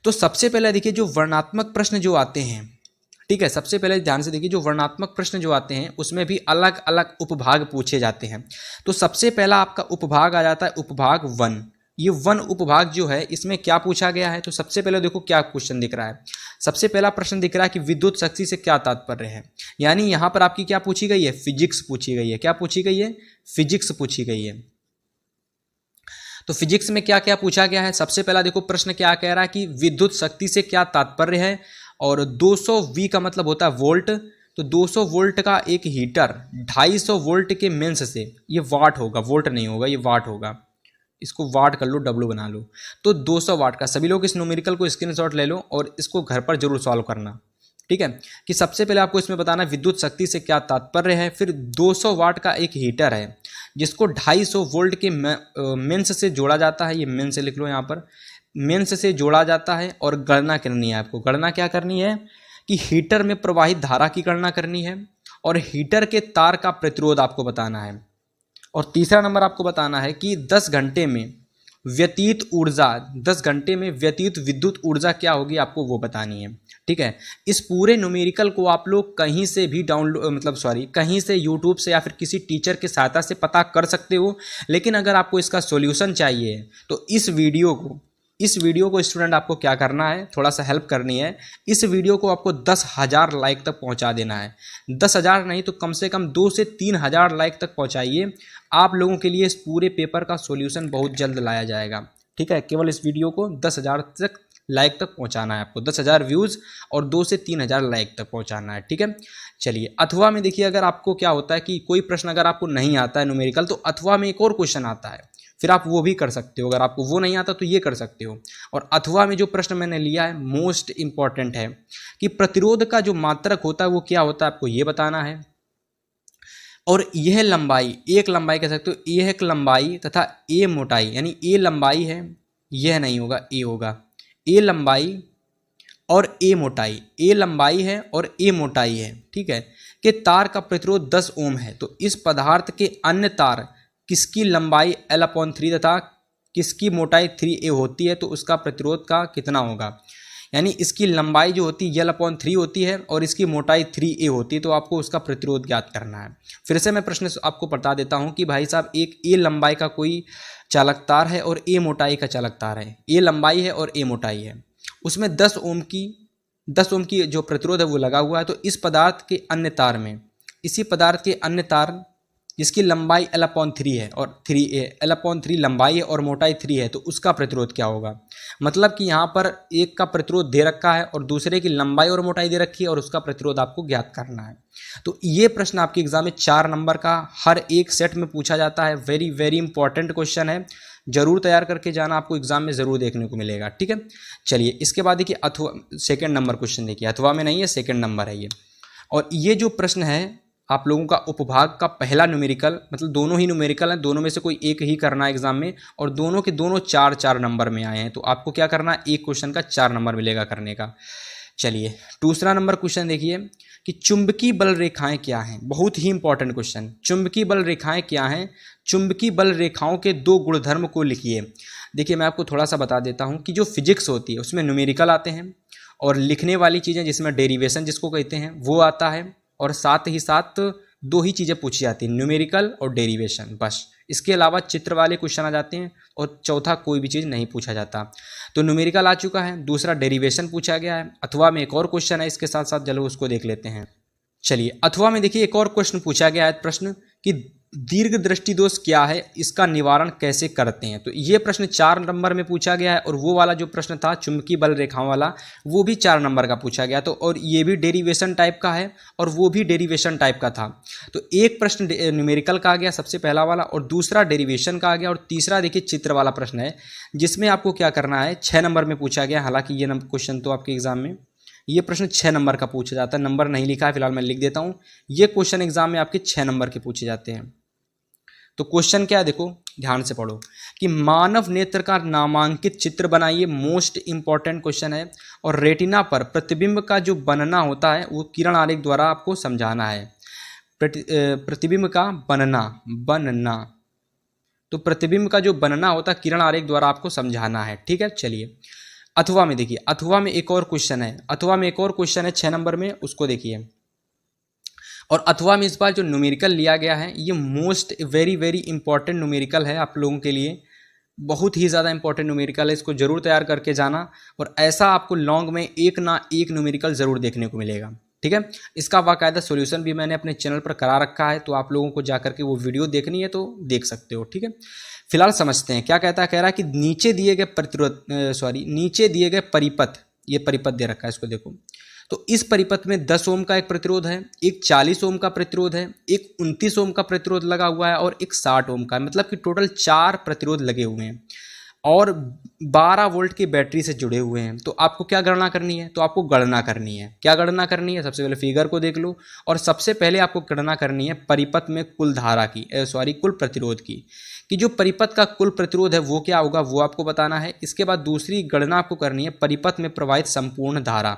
तो सबसे पहले देखिए जो वर्णनात्मक प्रश्न जो आते हैं, ठीक है, सबसे पहले ध्यान से देखिए जो वर्णनात्मक प्रश्न जो आते हैं उसमें भी अलग अलग उपभाग पूछे जाते हैं। तो सबसे पहला आपका उपभाग आ जाता है उपभाग 1। ये 1 उपभाग जो है इसमें क्या पूछा गया है। तो सबसे पहले देखो क्या क्वेश्चन दिख रहा है। सबसे पहला प्रश्न दिख रहा है कि विद्युत शक्ति से क्या तात्पर्य है। यानी यहाँ पर आपकी क्या पूछी गई है? फिजिक्स पूछी गई है। क्या पूछी गई है? फिजिक्स पूछी गई है। तो फिजिक्स में क्या क्या पूछा गया है। सबसे पहला देखो प्रश्न क्या कह रहा है कि विद्युत शक्ति से क्या तात्पर्य है। और 200 V का मतलब होता है वोल्ट। तो 200 वोल्ट का एक हीटर 250 वोल्ट के मेंस से, ये वाट होगा, वोल्ट नहीं होगा, ये वाट होगा, इसको वाट कर लो, W बना लो। तो 200 वाट का, सभी लोग इस न्यूमेरिकल को स्क्रीनशॉट ले लो और इसको घर पर जरूर सॉल्व करना, ठीक है। कि सबसे पहले आपको इसमें बताना विद्युत शक्ति से क्या तात्पर्य है। फिर 200 वाट का एक हीटर है जिसको 250 वोल्ट के मेंस से जोड़ा जाता है। ये मेंस से लिख लो यहाँ पर, मेंस से जोड़ा जाता है। और गणना करनी है आपको। गणना क्या करनी है कि हीटर में प्रवाहित धारा की गणना करनी है और हीटर के तार का प्रतिरोध आपको बताना है। और तीसरा नंबर आपको बताना है कि 10 घंटे में व्यतीत ऊर्जा, 10 घंटे में व्यतीत विद्युत ऊर्जा क्या होगी, आपको वो बतानी है, ठीक है। इस पूरे न्यूमेरिकल को आप लोग कहीं से भी कहीं से यूट्यूब से या फिर किसी टीचर की सहायता से पता कर सकते हो। लेकिन अगर आपको इसका सॉल्यूशन चाहिए तो इस वीडियो को स्टूडेंट आपको क्या करना है, थोड़ा सा हेल्प करनी है। इस वीडियो को आपको 10,000 लाइक तक पहुंचा देना है। 10,000 नहीं तो कम से कम 2 से 3,000 लाइक तक पहुंचाइए। आप लोगों के लिए इस पूरे पेपर का सॉल्यूशन बहुत जल्द लाया जाएगा, ठीक है। केवल इस वीडियो को 10,000 तक लाइक तक पहुंचाना है आपको, 10,000 व्यूज़ और 2 से 3,000 लाइक तक पहुंचाना है, ठीक है। चलिए, अथवा में देखिए अगर आपको क्या होता है कि कोई प्रश्न अगर आपको नहीं आता है न्यूमेरिकल, तो अथवा में एक और क्वेश्चन आता है, फिर आप वो भी कर सकते हो। अगर आपको वो नहीं आता तो ये कर सकते हो। और अथवा में जो प्रश्न मैंने लिया है मोस्ट इंपॉर्टेंट है कि प्रतिरोध का जो मात्रक होता है वो क्या होता है, आपको ये बताना है। और यह लंबाई, एक लंबाई कह सकते हो, यह एक लंबाई तथा ए मोटाई, यानी ए लंबाई है, यह नहीं होगा, ए होगा, ए लंबाई और ए मोटाई, ए लंबाई है और ए मोटाई है, ठीक है, कि तार का प्रतिरोध 10 ओम है। तो इस पदार्थ के अन्य तार किसकी लंबाई L/3 तथा किसकी मोटाई 3a होती है, तो उसका प्रतिरोध का कितना होगा। यानी इसकी लंबाई जो होती है L/3 होती है और इसकी मोटाई 3a होती है, तो आपको उसका प्रतिरोध ज्ञात करना है। फिर से मैं प्रश्न आपको बता देता हूं कि भाई साहब एक a लंबाई का कोई चालक तार है और a मोटाई का चालक तार है, a लंबाई है और a मोटाई है, उसमें 10 ओम की जो प्रतिरोध है वो लगा हुआ है। तो इस पदार्थ के अन्य तार में, इसी पदार्थ के अन्य तार जिसकी लंबाई L/3 है और 3a, L/3 लंबाई है और मोटाई 3 है, तो उसका प्रतिरोध क्या होगा। मतलब कि यहाँ पर एक का प्रतिरोध दे रखा है और दूसरे की लंबाई और मोटाई दे रखी है और उसका प्रतिरोध आपको ज्ञात करना है। तो ये प्रश्न आपके एग्जाम में 4 नंबर का हर एक सेट में पूछा जाता है। वेरी वेरी इंपॉर्टेंट क्वेश्चन है, जरूर तैयार करके जाना, आपको एग्जाम में जरूर देखने को मिलेगा, ठीक है। चलिए, इसके बाद देखिए अथवा, सेकेंड नंबर क्वेश्चन देखिए, अथवा में नहीं है, सेकेंड नंबर है ये। और ये जो प्रश्न है आप लोगों का उपभाग का पहला न्यूमेरिकल, मतलब दोनों ही न्यूमेरिकल हैं, दोनों में से कोई एक ही करना है एग्जाम में, और दोनों के दोनों 4-4 नंबर में आए हैं। तो आपको क्या करना है, एक क्वेश्चन का 4 नंबर मिलेगा करने का। चलिए, दूसरा नंबर क्वेश्चन देखिए कि चुंबकीय बल रेखाएं क्या हैं। बहुत ही इंपॉर्टेंट क्वेश्चन, चुंबकीय बल रेखाएं क्या हैं। चुंबकीय बल रेखाओं के 2 गुणधर्म को लिखिए। देखिए मैं आपको थोड़ा सा बता देता हूँ कि जो फिजिक्स होती है उसमें न्यूमेरिकल आते हैं और लिखने वाली चीज़ें जिसमें डेरिवेशन जिसको कहते हैं वो आता है, और साथ ही साथ दो ही चीज़ें पूछी जाती हैं, न्यूमेरिकल और डेरिवेशन, बस। इसके अलावा चित्र वाले क्वेश्चन आ जाते हैं और चौथा कोई भी चीज़ नहीं पूछा जाता। तो न्यूमेरिकल आ चुका है, दूसरा डेरिवेशन पूछा गया है। अथवा में एक और क्वेश्चन है इसके साथ साथ, चलो उसको देख लेते हैं। चलिए अथवा में देखिए एक और क्वेश्चन पूछा गया है, प्रश्न कि दीर्घ दृष्टि दोष क्या है, इसका निवारण कैसे करते हैं। तो ये प्रश्न 4 नंबर में पूछा गया है, और वो वाला जो प्रश्न था चुंबकीय बल रेखाओं वाला वो भी 4 नंबर का पूछा गया। तो और ये भी डेरिवेशन टाइप का है और वो भी डेरिवेशन टाइप का था। तो एक प्रश्न न्यूमेरिकल का आ गया सबसे पहला वाला, और दूसरा डेरिवेशन का आ गया, और तीसरा देखिए चित्र वाला प्रश्न है जिसमें आपको क्या करना है 6 नंबर में पूछा गया। हालांकि ये क्वेश्चन तो आपके एग्जाम में ये प्रश्न 6 नंबर का पूछा जाता है, नंबर नहीं लिखा है फिलहाल मैं लिख देता हूँ। ये क्वेश्चन एग्जाम में आपके 6 नंबर के पूछे जाते हैं। तो क्वेश्चन क्या है देखो ध्यान से पढ़ो कि मानव नेत्र का नामांकित चित्र बनाइए, मोस्ट इंपॉर्टेंट क्वेश्चन है। और रेटिना पर प्रतिबिंब का जो बनना होता है वो किरण आरेख द्वारा आपको समझाना है। प्रतिबिंब का बनना तो प्रतिबिंब का जो बनना होता है किरण आरेख द्वारा आपको समझाना है, ठीक है। चलिए अथवा में देखिए, अथवा में एक और क्वेश्चन है, अथवा में एक और क्वेश्चन है 6 नंबर में, उसको देखिए। और अथवा में इस बार जो न्यूमेरिकल लिया गया है ये मोस्ट वेरी इंपॉर्टेंट न्यूमेरिकल है आप लोगों के लिए, बहुत ही ज़्यादा इंपॉर्टेंट न्यूमेरिकल है, इसको जरूर तैयार करके जाना। और ऐसा आपको लॉन्ग में एक ना एक न्यूमेरिकल ज़रूर देखने को मिलेगा, ठीक है। इसका बाकायदा सॉल्यूशन भी मैंने अपने चैनल पर करा रखा है, तो आप लोगों को जाकर के वो वीडियो देखनी है तो देख सकते हो, ठीक है। फिलहाल समझते हैं क्या कहता है। कह रहा है कि नीचे दिए गए परिपथ, ये परिपथ दे रखा है इसको देखो। तो इस परिपथ में 10 ओम का एक प्रतिरोध है, एक 40 ओम का प्रतिरोध है, एक 29 ओम का प्रतिरोध लगा हुआ है और एक 60 ओम का, मतलब कि टोटल 4 प्रतिरोध लगे हुए हैं और 12 वोल्ट की बैटरी से जुड़े हुए हैं। तो आपको क्या गणना करनी है, तो आपको गणना करनी है, क्या गणना करनी है, सबसे पहले फिगर को देख लो। और सबसे पहले आपको गणना करनी है परिपथ में कुल धारा की, कुल प्रतिरोध की, कि जो परिपथ का कुल प्रतिरोध है वो क्या होगा वो आपको बताना है। इसके बाद दूसरी गणना आपको करनी है परिपथ में प्रवाहित संपूर्ण धारा,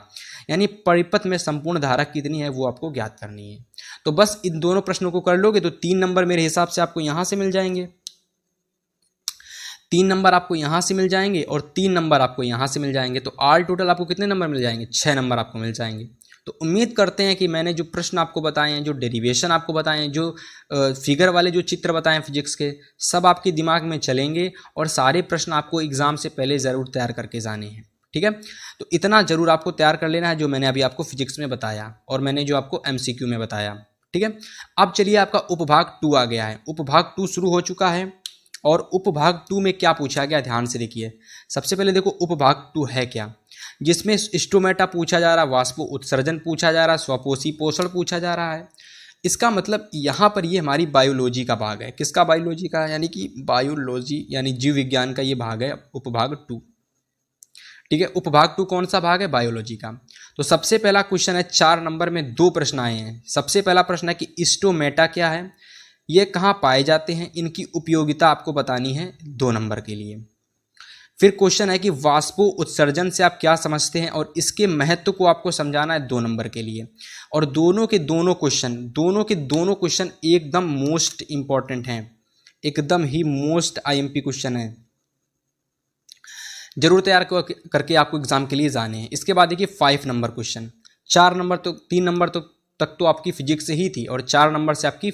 यानी परिपथ में संपूर्ण धारा कितनी है वो आपको ज्ञात करनी है। तो बस इन दोनों प्रश्नों को कर लोगे तो 3 नंबर मेरे हिसाब से आपको यहां से मिल जाएंगे, 3 नंबर आपको यहां से मिल जाएंगे और 3 नंबर आपको यहां से मिल जाएंगे। तो ऑल टोटल आपको कितने नंबर मिल जाएंगे, 6 नंबर आपको मिल जाएंगे। तो उम्मीद करते हैं कि मैंने जो प्रश्न आपको बताए हैं, जो डेरिवेशन आपको बताए हैं, जो फिगर वाले जो चित्र बताए हैं फिजिक्स के, सब आपके दिमाग में चलेंगे और सारे प्रश्न आपको एग्जाम से पहले ज़रूर तैयार करके जाने हैं, ठीक है। तो इतना जरूर आपको तैयार कर लेना है जो मैंने अभी आपको फिजिक्स में बताया और मैंने जो आपको MCQ में बताया, ठीक है। अब चलिए आपका उपभाग 2 आ गया है, उपभाग 2 शुरू हो चुका है। और उपभाग 2 में क्या पूछा गया ध्यान से देखिए। सबसे पहले देखो उपभाग 2 है क्या, जिसमें स्टोमेटा पूछा जा रहा है, वाष्पो उत्सर्जन पूछा जा रहा है, स्वपोषी पोषण पूछा जा रहा है। इसका मतलब यहाँ पर ये हमारी बायोलॉजी का भाग है। किसका बायोलॉजी का, यानी कि बायोलॉजी यानी जीव विज्ञान का ये भाग है उपभाग 2, ठीक है। उपभाग 2 कौन सा भाग है, बायोलॉजी का। तो सबसे पहला क्वेश्चन है 4 नंबर में 2 प्रश्न आए हैं। सबसे पहला प्रश्न है कि स्टोमेटा क्या है, ये कहाँ पाए जाते हैं, इनकी उपयोगिता आपको बतानी है 2 नंबर के लिए। फिर क्वेश्चन है कि वाष्पो उत्सर्जन से आप क्या समझते हैं और इसके महत्व को आपको समझाना है 2 नंबर के लिए। और दोनों के दोनों क्वेश्चन एकदम मोस्ट इंपॉर्टेंट हैं, एकदम ही मोस्ट IMP क्वेश्चन है, जरूर तैयार करके आपको एग्जाम के लिए जाने हैं। इसके बाद देखिए 5 नंबर क्वेश्चन, 4 नंबर तो 3 नंबर तक तो आपकी फिजिक्स से ही थी और 4 नंबर से आपकी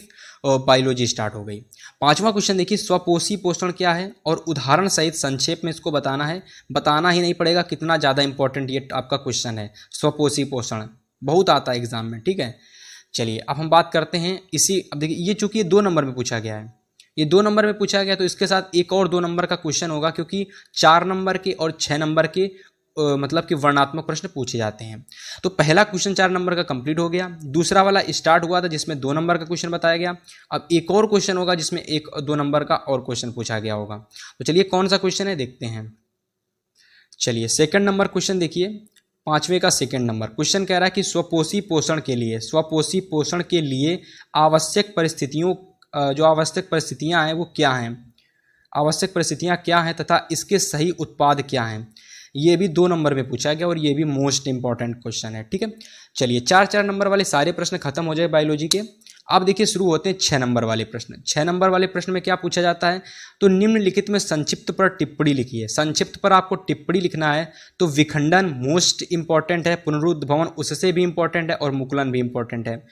बायोलॉजी स्टार्ट हो गई। 5वां क्वेश्चन देखिए स्वपोषी पोषण क्या है और उदाहरण सहित संक्षेप में इसको बताना है। बताना ही नहीं पड़ेगा कितना ज़्यादा इंपॉर्टेंट ये आपका क्वेश्चन है। स्वपोषी पोषण बहुत आता है एग्जाम में, ठीक है। चलिए अब हम बात करते हैं अब देखिए ये चूंकि 2 नंबर में पूछा गया है, ये 2 नंबर में पूछा गया तो इसके साथ एक और 2 नंबर का क्वेश्चन होगा, क्योंकि 4 नंबर के और 6 नंबर के मतलब कि वर्णात्मक प्रश्न पूछे जाते हैं। तो पहला क्वेश्चन 4 नंबर का कंप्लीट हो गया, दूसरा वाला स्टार्ट हुआ था जिसमें 2 नंबर का क्वेश्चन बताया गया। अब एक और क्वेश्चन होगा जिसमें 1-2 नंबर का और क्वेश्चन पूछा गया होगा। तो चलिए कौन सा क्वेश्चन है देखते हैं। चलिए सेकंड नंबर क्वेश्चन देखिए, 5वें का सेकंड नंबर क्वेश्चन कह रहा है कि स्वपोषी पोषण के लिए आवश्यक परिस्थितियां हैं वो क्या हैं, आवश्यक परिस्थितियां क्या हैं तथा इसके सही उत्पाद क्या हैं। ये भी 2 नंबर में पूछा गया और ये भी मोस्ट इंपॉर्टेंट क्वेश्चन है, ठीक है। चलिए 4 नंबर वाले सारे प्रश्न खत्म हो जाए बायोलॉजी के। अब देखिए शुरू होते हैं 6 नंबर वाले प्रश्न। 6 नंबर वाले प्रश्न में क्या पूछा जाता है, तो निम्नलिखित में संक्षिप्त पर टिप्पणी लिखिए। संक्षिप्त पर आपको टिप्पणी लिखना है, तो विखंडन मोस्ट इंपॉर्टेंट है, पुनरुद्भवन उससे भी इंपॉर्टेंट है और मुकुलन भी इंपॉर्टेंट है।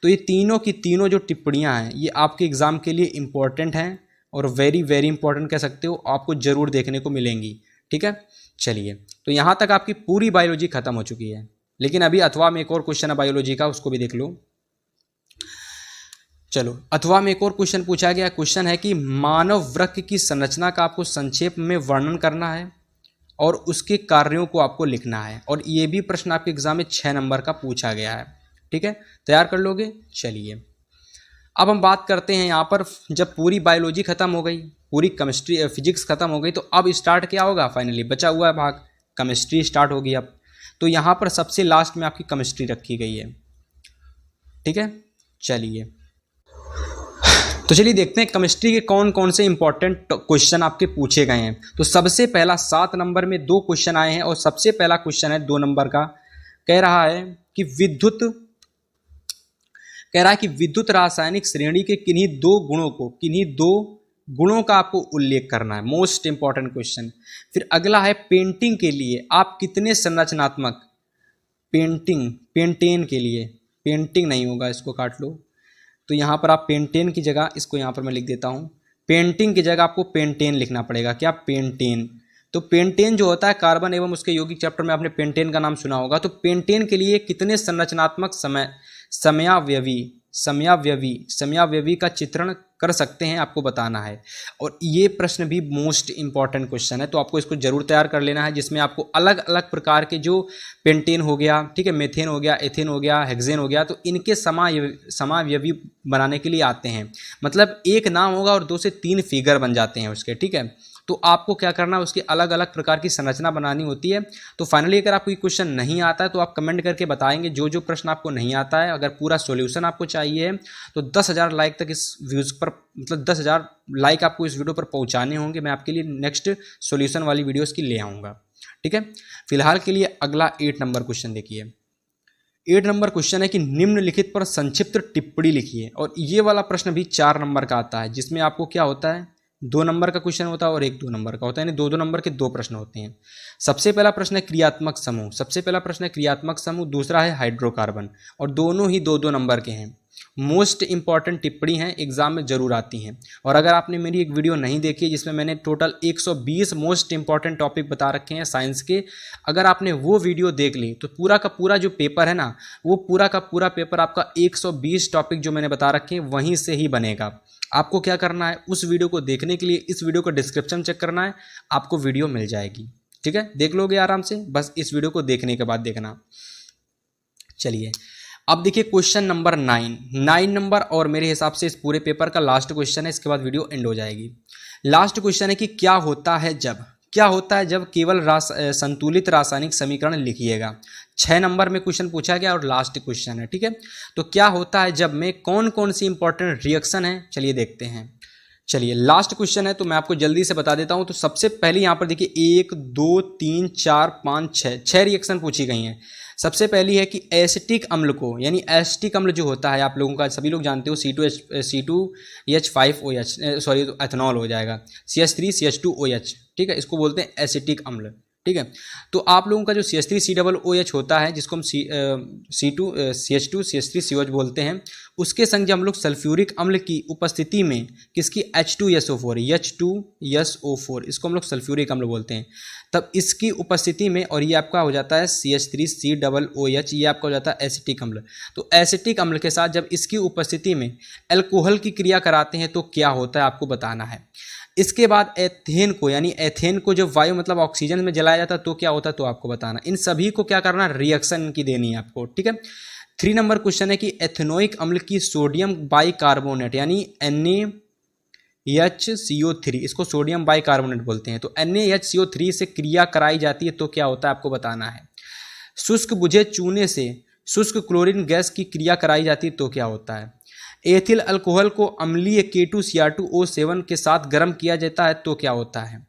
तो ये तीनों की तीनों जो टिप्पणियाँ हैं ये आपके एग्जाम के लिए इंपॉर्टेंट हैं और वेरी वेरी इंपॉर्टेंट कह सकते हो, आपको जरूर देखने को मिलेंगी। ठीक है, चलिए तो यहाँ तक आपकी पूरी बायोलॉजी खत्म हो चुकी है, लेकिन अभी अथवा में एक और क्वेश्चन है बायोलॉजी का, उसको भी देख लो। चलो अथवा में एक और क्वेश्चन पूछा गया। क्वेश्चन है कि मानव वृक्क की संरचना का आपको संक्षेप में वर्णन करना है और उसके कार्यों को आपको लिखना है, और ये भी प्रश्न आपके एग्जाम में 6 नंबर का पूछा गया है। ठीक है, तैयार कर लोगे। चलिए अब हम बात करते हैं यहाँ पर, जब पूरी बायोलॉजी खत्म हो गई, पूरी केमिस्ट्री फिजिक्स खत्म हो गई, तो अब स्टार्ट क्या होगा, फाइनली बचा हुआ है भाग केमिस्ट्री स्टार्ट होगी अब। तो यहाँ पर सबसे लास्ट में आपकी केमिस्ट्री रखी गई है। ठीक है, चलिए तो चलिए देखते हैं केमिस्ट्री के कौन कौन से इंपॉर्टेंट क्वेश्चन आपके पूछे गए हैं। तो सबसे पहला 7 नंबर में 2 क्वेश्चन आए हैं, और सबसे पहला क्वेश्चन है 2 नंबर का, कह रहा है कि विद्युत रासायनिक श्रेणी के किन्हीं दो गुणों का आपको उल्लेख करना है। Most important question. फिर अगला है पेंटिंग के लिए आप कितने संरचनात्मक, पेंटेन के लिए, पेंटिंग नहीं होगा, इसको काट लो। तो यहाँ पर आप पेंटेन की जगह, इसको यहाँ पर मैं लिख देता हूँ, पेंटिंग की जगह आपको पेंटेन लिखना पड़ेगा। क्या, पेंटेन। तो पेंटेन जो होता है कार्बन एवं उसके यौगिक चैप्टर में आपने पेंटेन का नाम सुना होगा। तो पेंटेन के लिए कितने संरचनात्मक समयावयवी का चित्रण कर सकते हैं, आपको बताना है। और ये प्रश्न भी मोस्ट इंपॉर्टेंट क्वेश्चन है, तो आपको इसको जरूर तैयार कर लेना है, जिसमें आपको अलग अलग प्रकार के जो पेंटेन हो गया, ठीक है, मेथेन हो गया, एथेन हो गया, हेक्सेन हो गया, तो इनके समावयवी बनाने के लिए आते हैं। मतलब एक नाम होगा और 2 से 3 फिगर बन जाते हैं उसके। ठीक है, तो आपको क्या करना है, उसकी अलग अलग प्रकार की संरचना बनानी होती है। तो फाइनली अगर आपको ये क्वेश्चन नहीं आता है तो आप कमेंट करके बताएंगे जो प्रश्न आपको नहीं आता है। अगर पूरा सॉल्यूशन आपको चाहिए तो 10,000 लाइक तक इस व्यूज़ पर, मतलब 10,000 लाइक आपको इस वीडियो पर पहुंचाने होंगे। मैं आपके लिए नेक्स्ट सॉल्यूशन वाली वीडियोस की ले आऊँगा। ठीक है, फिलहाल के लिए अगला 8 नंबर क्वेश्चन देखिए। 8 नंबर क्वेश्चन है कि निम्नलिखित पर संक्षिप्त टिप्पणी लिखिए। और ये वाला प्रश्न भी 4 नंबर का आता है, जिसमें आपको क्या होता है, 2 नंबर का क्वेश्चन होता है और एक 2 नंबर का होता है, यानी 2-2 नंबर के 2 प्रश्न होते हैं। सबसे पहला प्रश्न है क्रियात्मक समूह, दूसरा है हाइड्रोकार्बन, और दोनों ही 2-2 नंबर के हैं। मोस्ट इंपॉर्टेंट टिप्पणी हैं, एग्जाम में जरूर आती हैं। और अगर आपने मेरी एक वीडियो नहीं देखी जिसमें मैंने टोटल 120 मोस्ट इंपॉर्टेंट टॉपिक बता रखे हैं साइंस के, अगर आपने वो वीडियो देख ली तो पूरा का पूरा जो पेपर है ना, वो पूरा का पूरा पेपर आपका 120 टॉपिक जो मैंने बता रखे हैं वहीं से ही बनेगा। आपको क्या करना है, उस वीडियो को देखने के लिए इस वीडियो को डिस्क्रिप्शन चेक करना है, आपको वीडियो मिल जाएगी। ठीक है, देख लोगे आराम से, बस इस वीडियो को देखने के बाद देखना। चलिए अब देखिए क्वेश्चन नंबर 9 नंबर, और मेरे हिसाब से इस पूरे पेपर का लास्ट क्वेश्चन है, इसके बाद वीडियो एंड हो जाएगी। लास्ट क्वेश्चन है कि क्या होता है जब केवल संतुलित रासायनिक समीकरण लिखिएगा। 6 नंबर में क्वेश्चन पूछा गया और लास्ट क्वेश्चन है। ठीक है, तो क्या होता है जब में कौन कौन सी इंपॉर्टेंट रिएक्शन है, चलिए देखते हैं। चलिए लास्ट क्वेश्चन है तो मैं आपको जल्दी से बता देता हूं। तो सबसे पहले यहां पर देखिए 1 2 3 4 5 6 रिएक्शन पूछी गई हैं। सबसे पहली है कि एसिटिक अम्ल को, यानी एसिटिक अम्ल जो होता है आप लोगों का सभी लोग जानते हो, C2H5OH, सॉरी तो एथनॉल हो जाएगा, CH3CH2OH। ठीक है, इसको बोलते हैं एसिटिक अम्ल। ठीक है, तो आप लोगों का जो CH3COOH होता है, जिसको हम CH2CH3COH बोलते हैं, उसके संग जब हम लोग सल्फ्यूरिक अम्ल की उपस्थिति में किसकी H2SO4 इसको हम लोग सल्फ्यूरिक अम्ल बोलते हैं, तब इसकी उपस्थिति में, और ये आपका हो जाता है CH3COOH, ये आपका हो जाता है एसिटिक अम्ल। तो एसिटिक अम्ल के साथ जब इसकी उपस्थिति में अल्कोहल की क्रिया कराते हैं तो क्या होता है, आपको बताना है। इसके बाद एथेन को, यानी एथेन को जब वायु मतलब ऑक्सीजन में जलाया जाता है तो क्या होता है, तो आपको बताना। इन सभी को क्या करना, रिएक्शन की देनी है आपको। ठीक है, 3 नंबर क्वेश्चन है कि एथेनोइक अम्ल की सोडियम बाइकार्बोनेट यानी NaHCO3, इसको सोडियम बाइकार्बोनेट बोलते हैं, तो NaHCO3 से क्रिया कराई जाती है तो क्या होता है, आपको बताना है। शुष्क बुझे चूने से शुष्क क्लोरीन गैस की क्रिया कराई जाती है तो क्या होता है। एथिल अल्कोहल को अम्लीय K2Cr2O7 के साथ गर्म किया जाता है तो क्या होता है।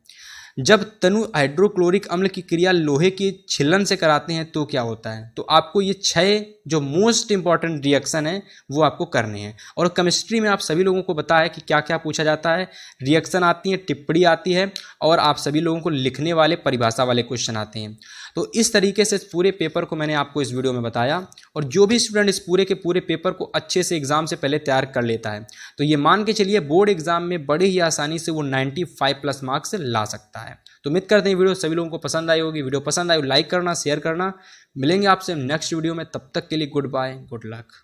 जब तनु हाइड्रोक्लोरिक अम्ल की क्रिया लोहे की छिलन से कराते हैं तो क्या होता है। तो आपको ये 6 जो मोस्ट इंपॉर्टेंट रिएक्शन है वो आपको करने हैं। और केमिस्ट्री में आप सभी लोगों को पता है कि क्या क्या पूछा जाता है, रिएक्शन आती है, टिप्पणी आती है, और आप सभी लोगों को लिखने वाले परिभाषा वाले क्वेश्चन आते हैं। तो इस तरीके से पूरे पेपर को मैंने आपको इस वीडियो में बताया, और जो भी स्टूडेंट इस पूरे के पूरे पेपर को अच्छे से एग्जाम से पहले तैयार कर लेता है तो ये मान के चलिए बोर्ड एग्जाम में बड़े ही आसानी से वो 95+ मार्क्स ला सकता है। तो उम्मीद करते हैं वीडियो सभी लोगों को पसंद आई होगी। वीडियो पसंद आई लाइक करना, शेयर करना। मिलेंगे आपसे नेक्स्ट वीडियो में, तब तक के लिए गुड बाय, गुड लक।